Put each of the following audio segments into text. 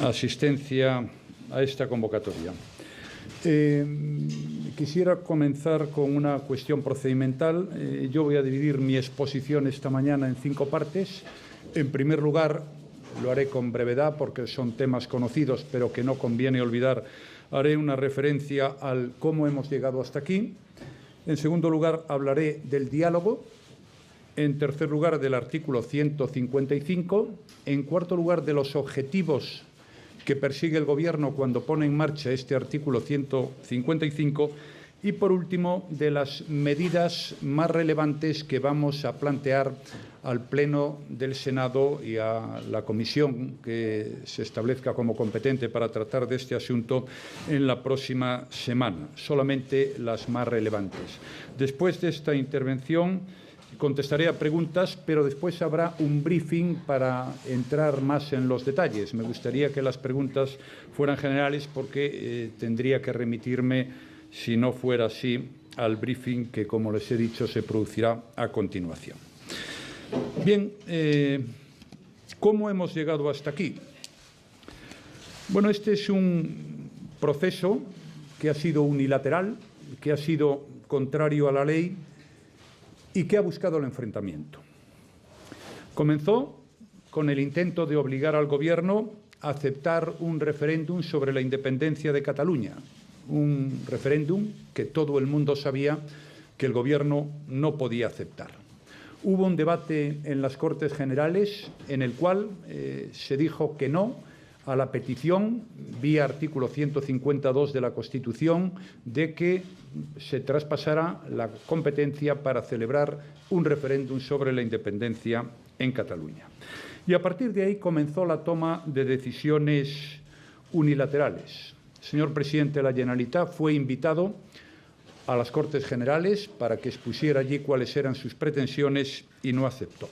asistencia a esta convocatoria. Quisiera comenzar con una cuestión procedimental. Yo voy a dividir mi exposición esta mañana en 5 partes. En primer lugar, lo haré con brevedad porque son temas conocidos, pero que no conviene olvidar. Haré una referencia al cómo hemos llegado hasta aquí. En segundo lugar, hablaré del diálogo. En tercer lugar, del artículo 155. En cuarto lugar, de los objetivos que persigue el Gobierno cuando pone en marcha este artículo 155 y, por último, de las medidas más relevantes que vamos a plantear al Pleno del Senado y a la comisión que se establezca como competente para tratar de este asunto en la próxima semana, solamente las más relevantes. Después de esta intervención contestaré a preguntas, pero después habrá un briefing para entrar más en los detalles. Me gustaría que las preguntas fueran generales porque tendría que remitirme, si no fuera así, al briefing que, como les he dicho, se producirá a continuación. Bien, ¿cómo hemos llegado hasta aquí? Bueno, este es un proceso que ha sido unilateral, que ha sido contrario a la ley y que ha buscado el enfrentamiento. Comenzó con el intento de obligar al Gobierno a aceptar un referéndum sobre la independencia de Cataluña, un referéndum que todo el mundo sabía que el Gobierno no podía aceptar. Hubo un debate en las Cortes Generales en el cual se dijo que no a la petición, vía artículo 152 de la Constitución, de que se traspasara la competencia para celebrar un referéndum sobre la independencia en Cataluña. Y a partir de ahí comenzó la toma de decisiones unilaterales. El señor presidente de la Generalitat fue invitado a las Cortes Generales para que expusiera allí cuáles eran sus pretensiones y no aceptó.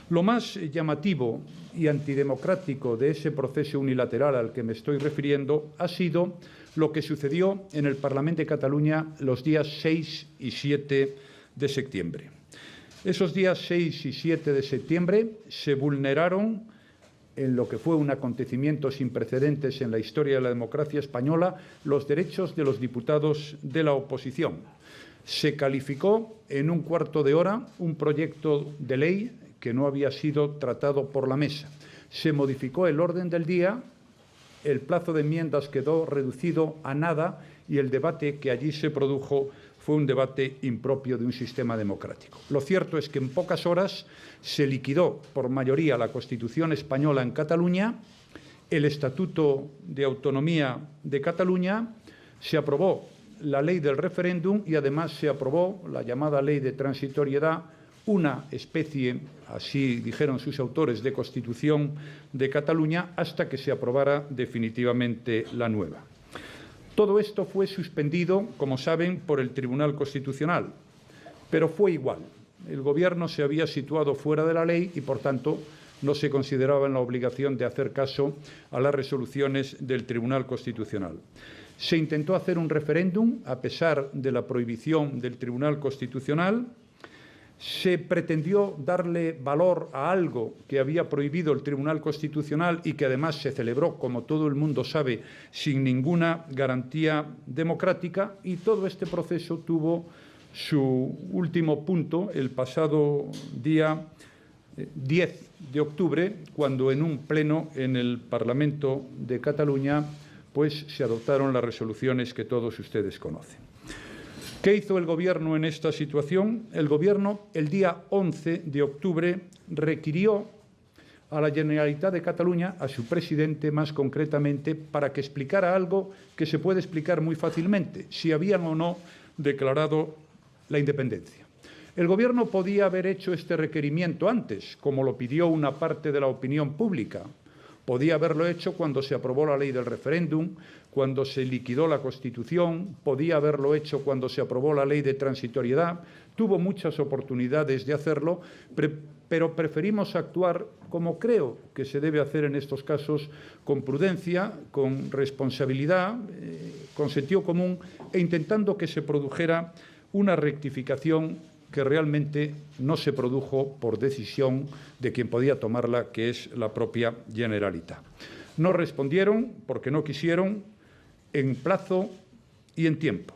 Lo más llamativo y antidemocrático de ese proceso unilateral al que me estoy refiriendo ha sido lo que sucedió en el Parlamento de Cataluña los días 6 y 7 de septiembre. Esos días 6 y 7 de septiembre se vulneraron, en lo que fue un acontecimiento sin precedentes en la historia de la democracia española, los derechos de los diputados de la oposición. Se calificó en un cuarto de hora un proyecto de ley que no había sido tratado por la mesa. Se modificó el orden del día, el plazo de enmiendas quedó reducido a nada y el debate que allí se produjo fue un debate impropio de un sistema democrático. Lo cierto es que en pocas horas se liquidó por mayoría la Constitución española en Cataluña, el Estatuto de Autonomía de Cataluña, se aprobó la ley del referéndum y además se aprobó la llamada ley de transitoriedad, una especie, así dijeron sus autores, de Constitución de Cataluña hasta que se aprobara definitivamente la nueva. Todo esto fue suspendido, como saben, por el Tribunal Constitucional, pero fue igual. El Gobierno se había situado fuera de la ley y, por tanto, no se consideraba en la obligación de hacer caso a las resoluciones del Tribunal Constitucional. Se intentó hacer un referéndum a pesar de la prohibición del Tribunal Constitucional. Se pretendió darle valor a algo que había prohibido el Tribunal Constitucional y que además se celebró, como todo el mundo sabe, sin ninguna garantía democrática, y todo este proceso tuvo su último punto el pasado día 10 de octubre, cuando en un pleno en el Parlamento de Cataluña pues se adoptaron las resoluciones que todos ustedes conocen. ¿Qué hizo el Gobierno en esta situación? El Gobierno, el día 11 de octubre, requirió a la Generalitat de Cataluña, a su presidente más concretamente, para que explicara algo que se puede explicar muy fácilmente, si habían o no declarado la independencia. El Gobierno podía haber hecho este requerimiento antes, como lo pidió una parte de la opinión pública. Podía haberlo hecho cuando se aprobó la ley del referéndum, cuando se liquidó la Constitución, podía haberlo hecho cuando se aprobó la ley de transitoriedad. Tuvo muchas oportunidades de hacerlo, pero preferimos actuar como creo que se debe hacer en estos casos, con prudencia, con responsabilidad, con sentido común e intentando que se produjera una rectificación que realmente no se produjo por decisión de quien podía tomarla, que es la propia Generalitat. No respondieron porque no quisieron en plazo y en tiempo.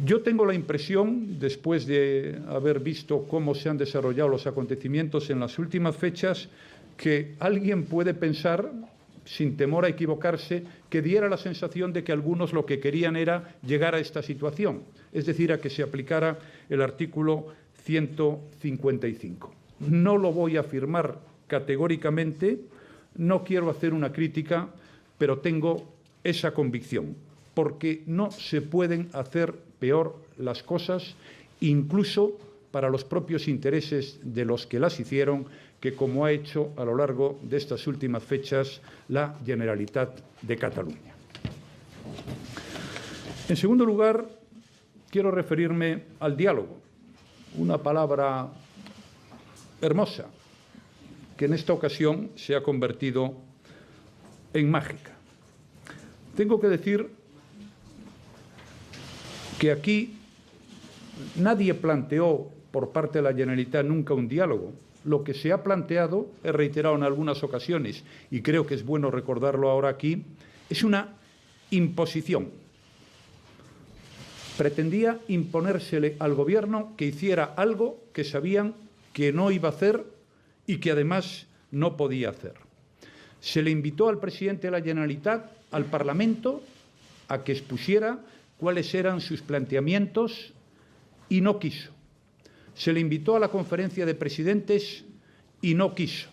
Yo tengo la impresión, después de haber visto cómo se han desarrollado los acontecimientos en las últimas fechas, que alguien puede pensar, sin temor a equivocarse, que diera la sensación de que algunos lo que querían era llegar a esta situación, es decir, a que se aplicara el artículo 155. No lo voy a afirmar categóricamente, no quiero hacer una crítica, pero tengo esa convicción, porque no se pueden hacer peor las cosas, incluso para los propios intereses de los que las hicieron, que como ha hecho a lo largo de estas últimas fechas la Generalitat de Cataluña. En segundo lugar, quiero referirme al diálogo, una palabra hermosa que en esta ocasión se ha convertido en mágica. Tengo que decir que aquí nadie planteó por parte de la Generalitat nunca un diálogo. Lo que se ha planteado, he reiterado en algunas ocasiones, y creo que es bueno recordarlo ahora aquí, es una imposición. Pretendía imponérsele al Gobierno que hiciera algo que sabían que no iba a hacer y que además no podía hacer. Se le invitó al presidente de la Generalitat, al Parlamento, a que expusiera cuáles eran sus planteamientos y no quiso. Se le invitó a la conferencia de presidentes y no quiso.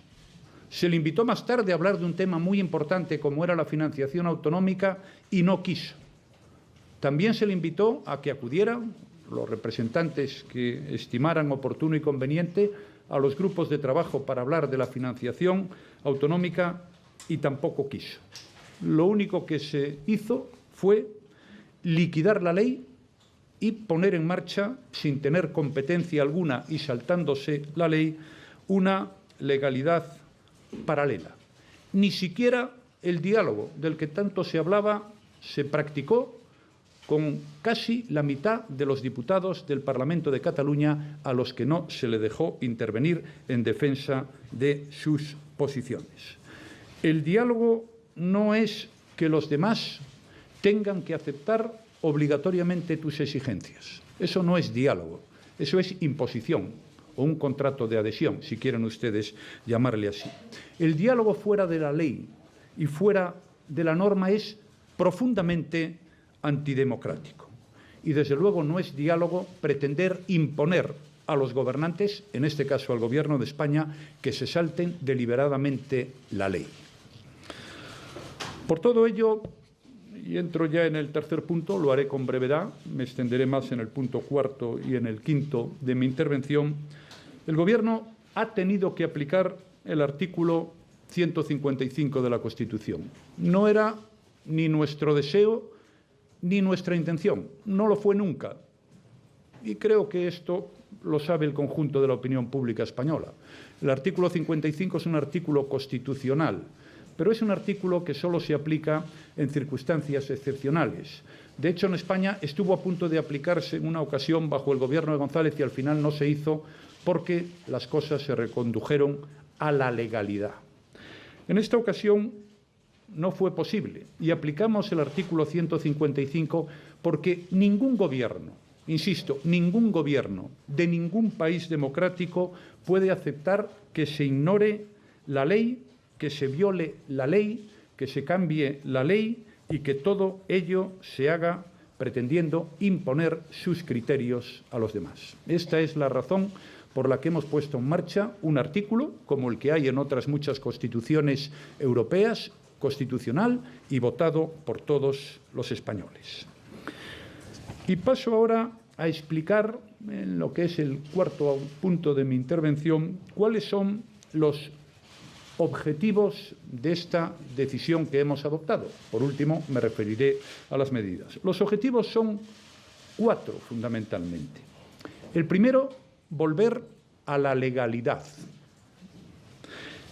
Se le invitó más tarde a hablar de un tema muy importante como era la financiación autonómica y no quiso. También se le invitó a que acudieran los representantes que estimaran oportuno y conveniente a los grupos de trabajo para hablar de la financiación autonómica y tampoco quiso. Lo único que se hizo fue liquidar la ley y poner en marcha, sin tener competencia alguna y saltándose la ley, una legalidad paralela. Ni siquiera el diálogo del que tanto se hablaba se practicó con casi la mitad de los diputados del Parlamento de Cataluña a los que no se le dejó intervenir en defensa de sus posiciones. El diálogo no es que los demás tengan que aceptar obligatoriamente tus exigencias. Eso no es diálogo, eso es imposición o un contrato de adhesión, si quieren ustedes llamarle así. El diálogo fuera de la ley y fuera de la norma es profundamente antidemocrático. Y desde luego no es diálogo pretender imponer a los gobernantes, en este caso al Gobierno de España, que se salten deliberadamente la ley. Por todo ello, y entro ya en el tercer punto, lo haré con brevedad, me extenderé más en el punto cuarto y en el quinto de mi intervención, el Gobierno ha tenido que aplicar el artículo 155 de la Constitución. No era ni nuestro deseo ni nuestra intención, no lo fue nunca. Y creo que esto lo sabe el conjunto de la opinión pública española. El artículo 55 es un artículo constitucional, pero es un artículo que solo se aplica en circunstancias excepcionales. De hecho, en España estuvo a punto de aplicarse en una ocasión bajo el Gobierno de González y al final no se hizo porque las cosas se recondujeron a la legalidad. En esta ocasión no fue posible y aplicamos el artículo 155 porque ningún gobierno, insisto, ningún gobierno de ningún país democrático puede aceptar que se ignore la ley, que se viole la ley, que se cambie la ley y que todo ello se haga pretendiendo imponer sus criterios a los demás. Esta es la razón por la que hemos puesto en marcha un artículo, como el que hay en otras muchas constituciones europeas, constitucional y votado por todos los españoles. Y paso ahora a explicar, en lo que es el cuarto punto de mi intervención, cuáles son los objetivos de esta decisión que hemos adoptado. Por último, me referiré a las medidas. Los objetivos son 4, fundamentalmente. El primero, volver a la legalidad.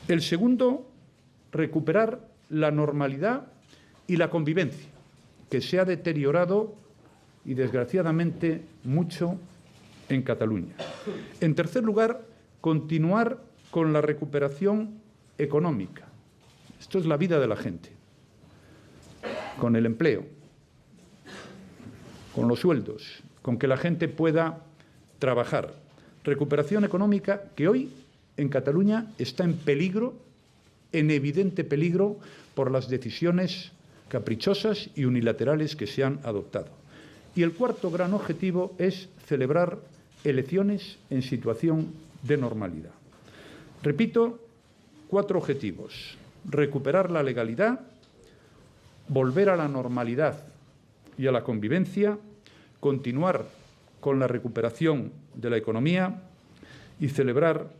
El segundo, recuperar la normalidad y la convivencia, que se ha deteriorado y, desgraciadamente, mucho en Cataluña. En tercer lugar, continuar con la recuperación económica. Esto es la vida de la gente, con el empleo, con los sueldos, con que la gente pueda trabajar. Recuperación económica que hoy en Cataluña está en peligro, en evidente peligro, por las decisiones caprichosas y unilaterales que se han adoptado. Y el cuarto gran objetivo es celebrar elecciones en situación de normalidad. Repito, 4 objetivos: recuperar la legalidad, volver a la normalidad y a la convivencia, continuar con la recuperación de la economía y celebrar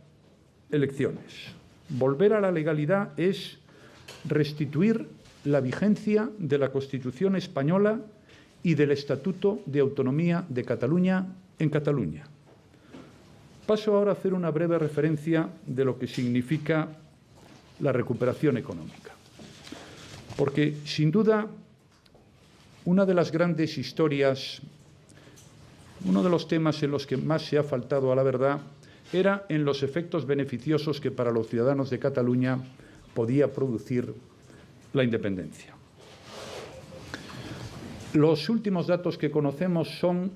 elecciones. Volver a la legalidad es restituir la vigencia de la Constitución española y del Estatuto de Autonomía de Cataluña en Cataluña. Paso ahora a hacer una breve referencia de lo que significa la recuperación económica. Porque, sin duda, una de las grandes historias, uno de los temas en los que más se ha faltado a la verdad, era en los efectos beneficiosos que para los ciudadanos de Cataluña podía producir la independencia. Los últimos datos que conocemos son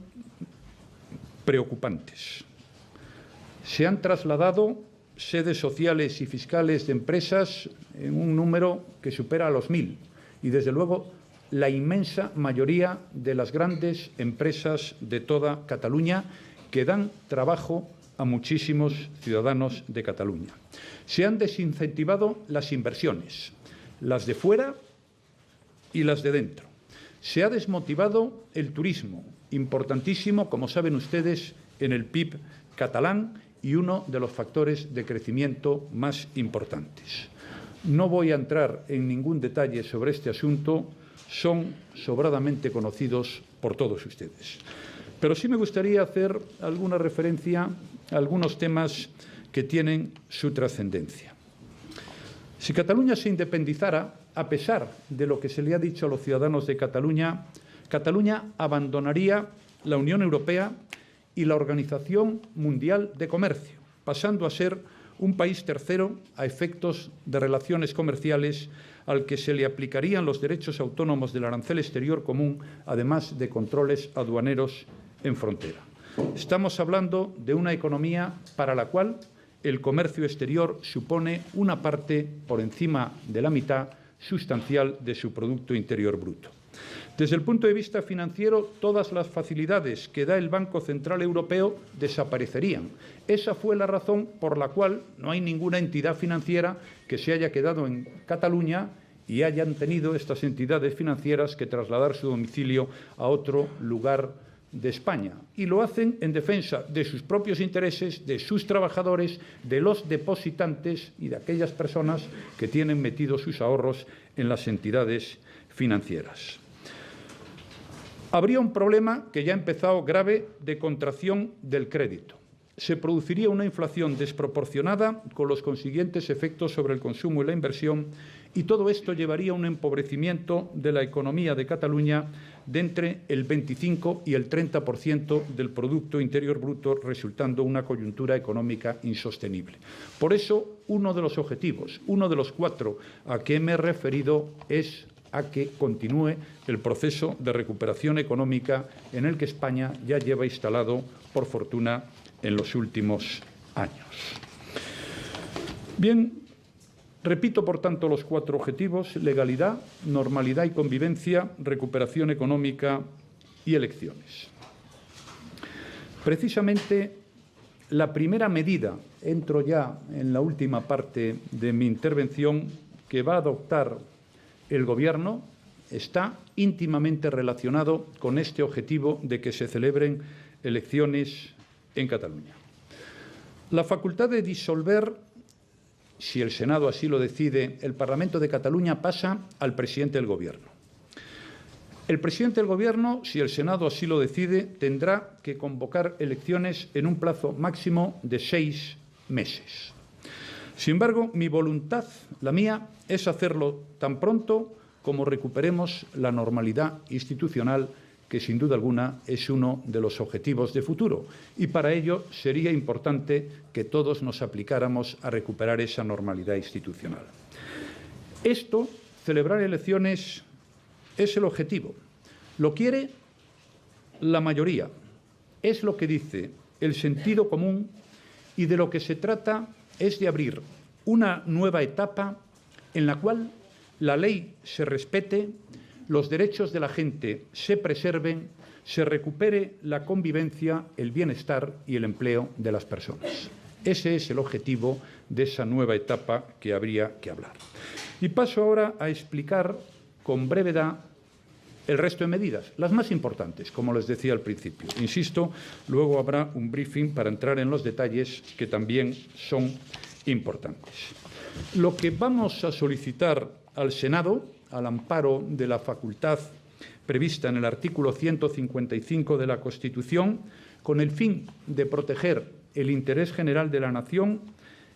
preocupantes. Se han trasladado sedes sociales y fiscales de empresas en un número que supera a los 1000 y, desde luego, la inmensa mayoría de las grandes empresas de toda Cataluña que dan trabajo a muchísimos ciudadanos de Cataluña. Se han desincentivado las inversiones, las de fuera y las de dentro. Se ha desmotivado el turismo, importantísimo, como saben ustedes, en el PIB catalán y uno de los factores de crecimiento más importantes. No voy a entrar en ningún detalle sobre este asunto, son sobradamente conocidos por todos ustedes. Pero sí me gustaría hacer alguna referencia a algunos temas que tienen su trascendencia. Si Cataluña se independizara, a pesar de lo que se le ha dicho a los ciudadanos de Cataluña, Cataluña abandonaría la Unión Europea y la Organización Mundial de Comercio, pasando a ser un país tercero a efectos de relaciones comerciales al que se le aplicarían los derechos autónomos del arancel exterior común, además de controles aduaneros en frontera. Estamos hablando de una economía para la cual el comercio exterior supone una parte por encima de la mitad sustancial de su Producto Interior Bruto. Desde el punto de vista financiero, todas las facilidades que da el Banco Central Europeo desaparecerían. Esa fue la razón por la cual no hay ninguna entidad financiera que se haya quedado en Cataluña y hayan tenido estas entidades financieras que trasladar su domicilio a otro lugar de España. Y lo hacen en defensa de sus propios intereses, de sus trabajadores, de los depositantes y de aquellas personas que tienen metidos sus ahorros en las entidades financieras. Habría un problema que ya ha empezado grave de contracción del crédito. Se produciría una inflación desproporcionada con los consiguientes efectos sobre el consumo y la inversión, y todo esto llevaría a un empobrecimiento de la economía de Cataluña de entre el 25 y el 30% del Producto Interior Bruto, resultando una coyuntura económica insostenible. Por eso, uno de los objetivos, uno de los 4 a que me he referido es a que continúe el proceso de recuperación económica en el que España ya lleva instalado, por fortuna, en los últimos años. Bien, repito, por tanto, los 4 objetivos: legalidad, normalidad y convivencia, recuperación económica y elecciones. Precisamente, la primera medida, entro ya en la última parte de mi intervención, que va a adoptar el Gobierno, está íntimamente relacionado con este objetivo de que se celebren elecciones en Cataluña. La facultad de disolver, si el Senado así lo decide, el Parlamento de Cataluña pasa al presidente del Gobierno. El presidente del Gobierno, si el Senado así lo decide, tendrá que convocar elecciones en un plazo máximo de 6 meses. Sin embargo, mi voluntad, la mía, es hacerlo tan pronto como recuperemos la normalidad institucional, que sin duda alguna es uno de los objetivos de futuro. Y para ello sería importante que todos nos aplicáramos a recuperar esa normalidad institucional. Esto, celebrar elecciones, es el objetivo. Lo quiere la mayoría. Es lo que dice el sentido común y de lo que se trata es de abrir una nueva etapa en la cual la ley se respete, los derechos de la gente se preserven, se recupere la convivencia, el bienestar y el empleo de las personas. Ese es el objetivo de esa nueva etapa que habría que hablar. Y paso ahora a explicar con brevedad el resto de medidas, las más importantes, como les decía al principio. Insisto, luego habrá un briefing para entrar en los detalles que también son importantes. Lo que vamos a solicitar al Senado, al amparo de la facultad prevista en el artículo 155 de la Constitución, con el fin de proteger el interés general de la nación,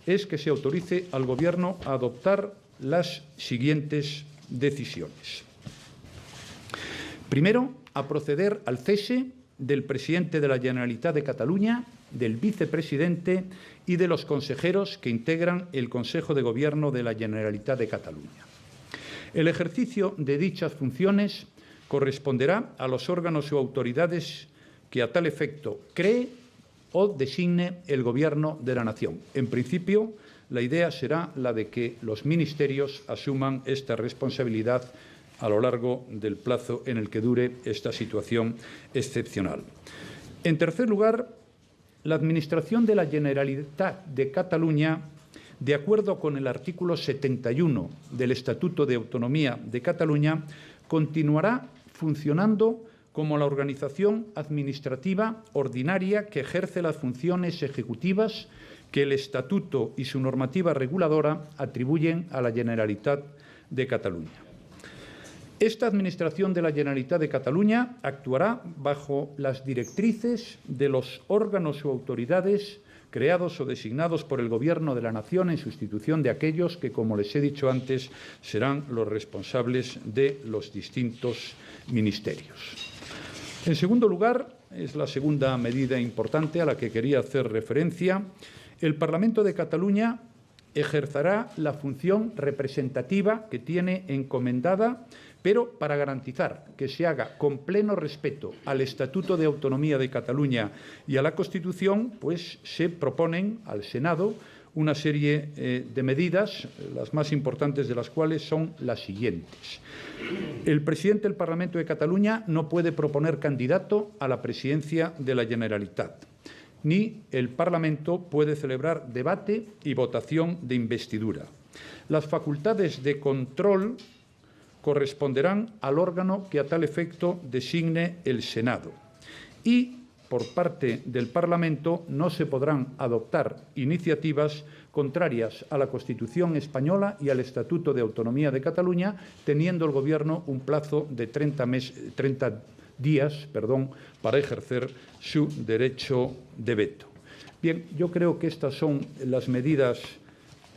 es que se autorice al Gobierno a adoptar las siguientes decisiones. Primero, a proceder al cese del presidente de la Generalitat de Cataluña, del vicepresidente y de los consejeros que integran el Consejo de Gobierno de la Generalitat de Cataluña. El ejercicio de dichas funciones corresponderá a los órganos o autoridades que a tal efecto cree o designe el Gobierno de la nación. En principio, la idea será la de que los ministerios asuman esta responsabilidad a lo largo del plazo en el que dure esta situación excepcional. En tercer lugar, la Administración de la Generalitat de Cataluña, de acuerdo con el artículo 71 del Estatuto de Autonomía de Cataluña, continuará funcionando como la organización administrativa ordinaria que ejerce las funciones ejecutivas que el Estatuto y su normativa reguladora atribuyen a la Generalitat de Cataluña. Esta Administración de la Generalitat de Cataluña actuará bajo las directrices de los órganos o autoridades creados o designados por el Gobierno de la Nación en sustitución de aquellos que, como les he dicho antes, serán los responsables de los distintos ministerios. En segundo lugar, es la segunda medida importante a la que quería hacer referencia, el Parlamento de Cataluña ejercerá la función representativa que tiene encomendada, pero para garantizar que se haga con pleno respeto al Estatuto de Autonomía de Cataluña y a la Constitución, pues se proponen al Senado una serie de medidas, las más importantes de las cuales son las siguientes. El presidente del Parlamento de Cataluña no puede proponer candidato a la presidencia de la Generalitat, ni el Parlamento puede celebrar debate y votación de investidura. Las facultades de control corresponderán al órgano que a tal efecto designe el Senado. Y, por parte del Parlamento, no se podrán adoptar iniciativas contrarias a la Constitución española y al Estatuto de Autonomía de Cataluña, teniendo el Gobierno un plazo de 30 días para ejercer su derecho de veto. Bien, yo creo que estas son las medidas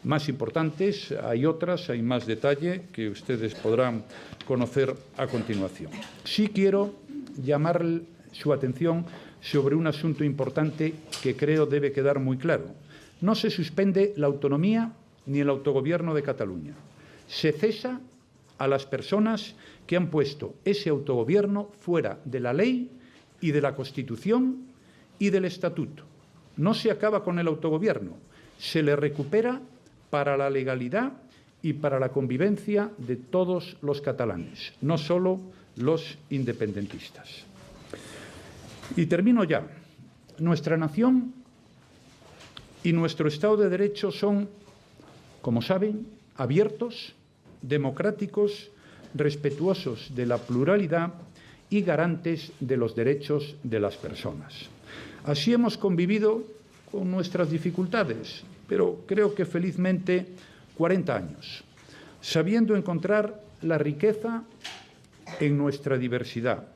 más importantes. Hay otras, hay más detalle que ustedes podrán conocer a continuación. Sí quiero llamar su atención sobre un asunto importante que creo debe quedar muy claro. No se suspende la autonomía ni el autogobierno de Cataluña. Se cesa a las personas que han puesto ese autogobierno fuera de la ley y de la Constitución y del Estatuto. No se acaba con el autogobierno, se le recupera para la legalidad y para la convivencia de todos los catalanes, no solo los independentistas. Y termino ya. Nuestra nación y nuestro Estado de Derecho son, como saben, abiertos, democráticos, respetuosos de la pluralidad y garantes de los derechos de las personas. Así hemos convivido con nuestras dificultades, pero creo que felizmente 40 años, sabiendo encontrar la riqueza en nuestra diversidad,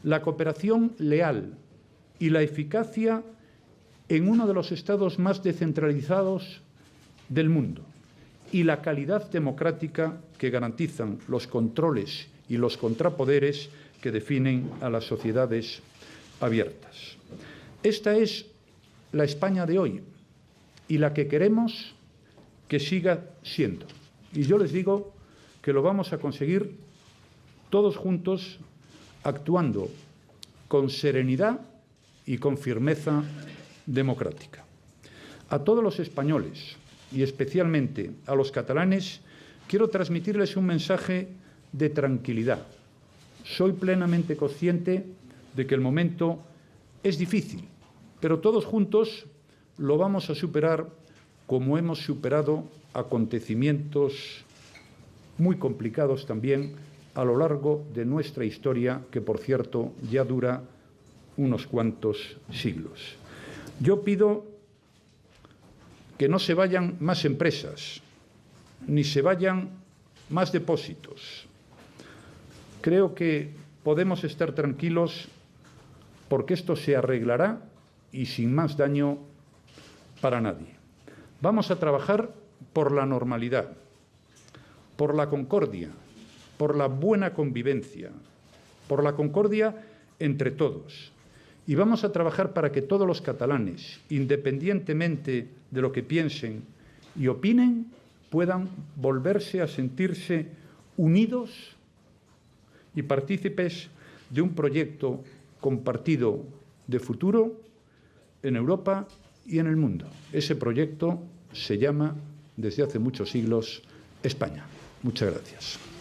la cooperación leal y la eficacia en uno de los estados más descentralizados del mundo y la calidad democrática que garantizan los controles y los contrapoderes que definen a las sociedades abiertas. Esta es la España de hoy y la que queremos que siga siendo. Y yo les digo que lo vamos a conseguir todos juntos, actuando con serenidad y con firmeza democrática. A todos los españoles y especialmente a los catalanes quiero transmitirles un mensaje de tranquilidad. Soy plenamente consciente de que el momento es difícil, pero todos juntos lo vamos a superar como hemos superado acontecimientos muy complicados también a lo largo de nuestra historia, que, por cierto, ya dura unos cuantos siglos. Yo pido que no se vayan más empresas, ni se vayan más depósitos. Creo que podemos estar tranquilos porque esto se arreglará y sin más daño para nadie. Vamos a trabajar por la normalidad, por la concordia, por la buena convivencia, por la concordia entre todos. Y vamos a trabajar para que todos los catalanes, independientemente de lo que piensen y opinen, puedan volverse a sentirse unidos y partícipes de un proyecto compartido de futuro en Europa y en el mundo. Ese proyecto se llama, desde hace muchos siglos, España. Muchas gracias.